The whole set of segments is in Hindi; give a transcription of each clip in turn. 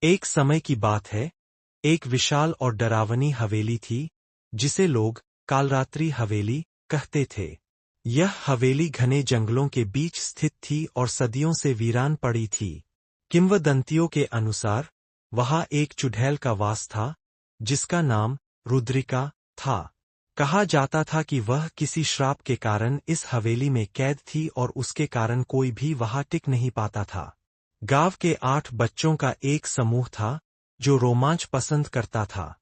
एक समय की बात है, एक विशाल और डरावनी हवेली थी, जिसे लोग कालरात्रि हवेली कहते थे। यह हवेली घने जंगलों के बीच स्थित थी और सदियों से वीरान पड़ी थी। किंवदंतियों के अनुसार वहां एक चुड़ैल का वास था, जिसका नाम रुद्रिका था। कहा जाता था कि वह किसी श्राप के कारण इस हवेली में कैद थी और उसके कारण कोई भी वहां टिक नहीं पाता था। गांव के 8 बच्चों का एक समूह था, जो रोमांच पसंद करता था।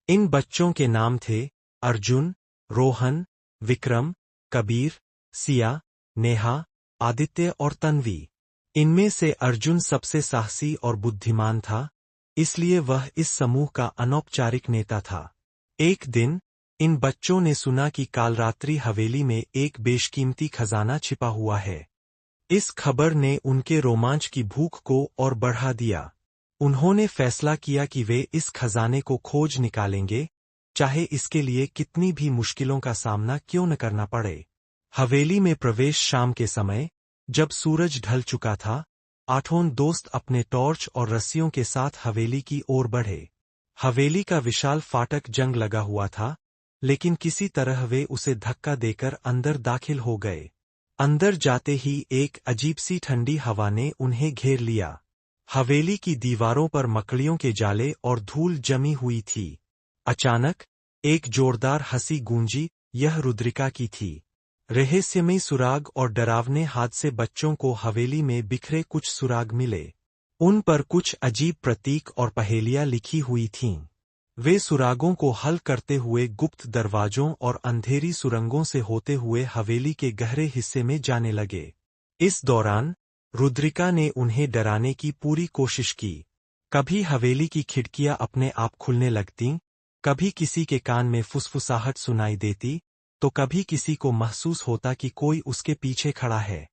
इन बच्चों के नाम थे अर्जुन, रोहन, विक्रम, कबीर, सिया, नेहा, आदित्य और तन्वी। इनमें से अर्जुन सबसे साहसी और बुद्धिमान था, इसलिए वह इस समूह का अनौपचारिक नेता था। एक दिन इन बच्चों ने सुना कि कालरात्रि हवेली में एक बेशकीमती खजाना छिपा हुआ है। इस खबर ने उनके रोमांच की भूख को और बढ़ा दिया। उन्होंने फैसला किया कि वे इस खजाने को खोज निकालेंगे, चाहे इसके लिए कितनी भी मुश्किलों का सामना क्यों न करना पड़े। हवेली में प्रवेश शाम के समय, जब सूरज ढल चुका था, 8 दोस्त अपने टॉर्च और रस्सियों के साथ हवेली की ओर बढ़े। हवेली का विशाल फाटक जंग लगा हुआ था, लेकिन किसी तरह वे उसे धक्का देकर अंदर दाखिल हो गए। अंदर जाते ही एक अजीब सी ठंडी हवा ने उन्हें घेर लिया। हवेली की दीवारों पर मकड़ियों के जाले और धूल जमी हुई थी। अचानक एक जोरदार हंसी गूंजी, यह रुद्रिका की थी। रहस्यमयी सुराग और डरावने हाथ से बच्चों को हवेली में बिखरे कुछ सुराग मिले। उन पर कुछ अजीब प्रतीक और पहेलियां लिखी हुई थीं। वे सुरागों को हल करते हुए गुप्त दरवाजों और अंधेरी सुरंगों से होते हुए हवेली के गहरे हिस्से में जाने लगे। इस दौरान रुद्रिका ने उन्हें डराने की पूरी कोशिश की। कभी हवेली की खिड़कियां अपने आप खुलने लगतीं, कभी किसी के कान में फुसफुसाहट सुनाई देती, तो कभी किसी को महसूस होता कि कोई उसके पीछे खड़ा है।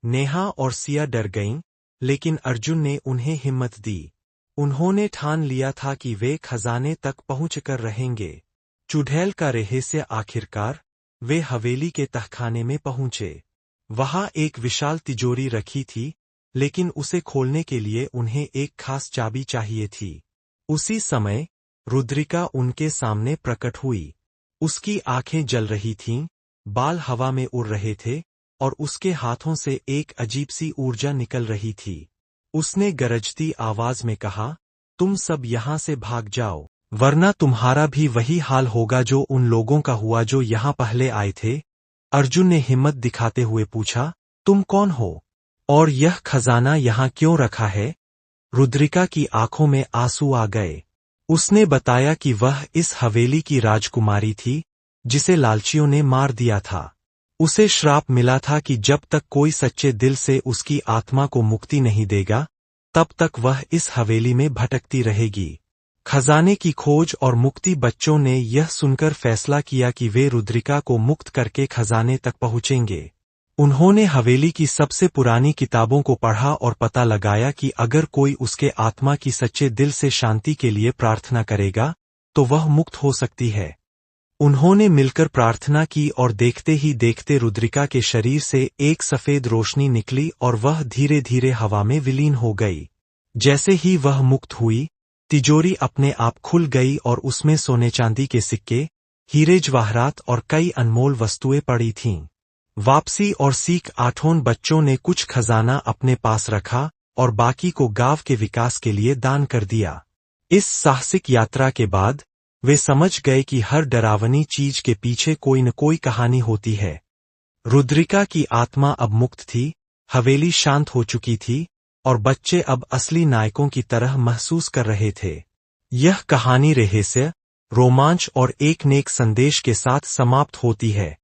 नेहा और सिया डर गईं, लेकिन अर्जुन ने उन्हें हिम्मत दी। उन्होंने ठान लिया था कि वे खजाने तक पहुंचकर रहेंगे। चुड़ैल का रहस्य आखिरकार वे हवेली के तहखाने में पहुंचे। वहां एक विशाल तिजोरी रखी थी, लेकिन उसे खोलने के लिए उन्हें एक खास चाबी चाहिए थी। उसी समय रुद्रिका उनके सामने प्रकट हुई। उसकी आंखें जल रही थीं, बाल हवा में उड़ रहे थे, और उसके हाथों से एक अजीब सी ऊर्जा निकल रही थी। उसने गरजती आवाज में कहा, तुम सब यहां से भाग जाओ, वरना तुम्हारा भी वही हाल होगा जो उन लोगों का हुआ जो यहां पहले आए थे। अर्जुन ने हिम्मत दिखाते हुए पूछा, तुम कौन हो और यह खजाना यहां क्यों रखा है? रुद्रिका की आंखों में आंसू आ गए। उसने बताया कि वह इस हवेली की राजकुमारी थी, जिसे लालचियों ने मार दिया था। उसे श्राप मिला था कि जब तक कोई सच्चे दिल से उसकी आत्मा को मुक्ति नहीं देगा, तब तक वह इस हवेली में भटकती रहेगी। खजाने की खोज और मुक्ति। बच्चों ने यह सुनकर फैसला किया कि वे रुद्रिका को मुक्त करके खजाने तक पहुंचेंगे। उन्होंने हवेली की सबसे पुरानी किताबों को पढ़ा और पता लगाया कि अगर कोई उसके आत्मा की सच्चे दिल से शांति के लिए प्रार्थना करेगा, तो वह मुक्त हो सकती है। उन्होंने मिलकर प्रार्थना की और देखते ही देखते रुद्रिका के शरीर से एक सफेद रोशनी निकली और वह धीरे धीरे हवा में विलीन हो गई। जैसे ही वह मुक्त हुई, तिजोरी अपने आप खुल गई और उसमें सोने चांदी के सिक्के, हीरे जवाहरात और कई अनमोल वस्तुएं पड़ी थीं। वापसी और सीख। 8 बच्चों ने कुछ खजाना अपने पास रखा और बाकी को गांव के विकास के लिए दान कर दिया। इस साहसिक यात्रा के बाद वे समझ गए कि हर डरावनी चीज के पीछे कोई न कोई कहानी होती है। रुद्रिका की आत्मा अब मुक्त थी, हवेली शांत हो चुकी थी, और बच्चे अब असली नायकों की तरह महसूस कर रहे थे। यह कहानी रहस्य, रोमांच और एक नेक संदेश के साथ समाप्त होती है।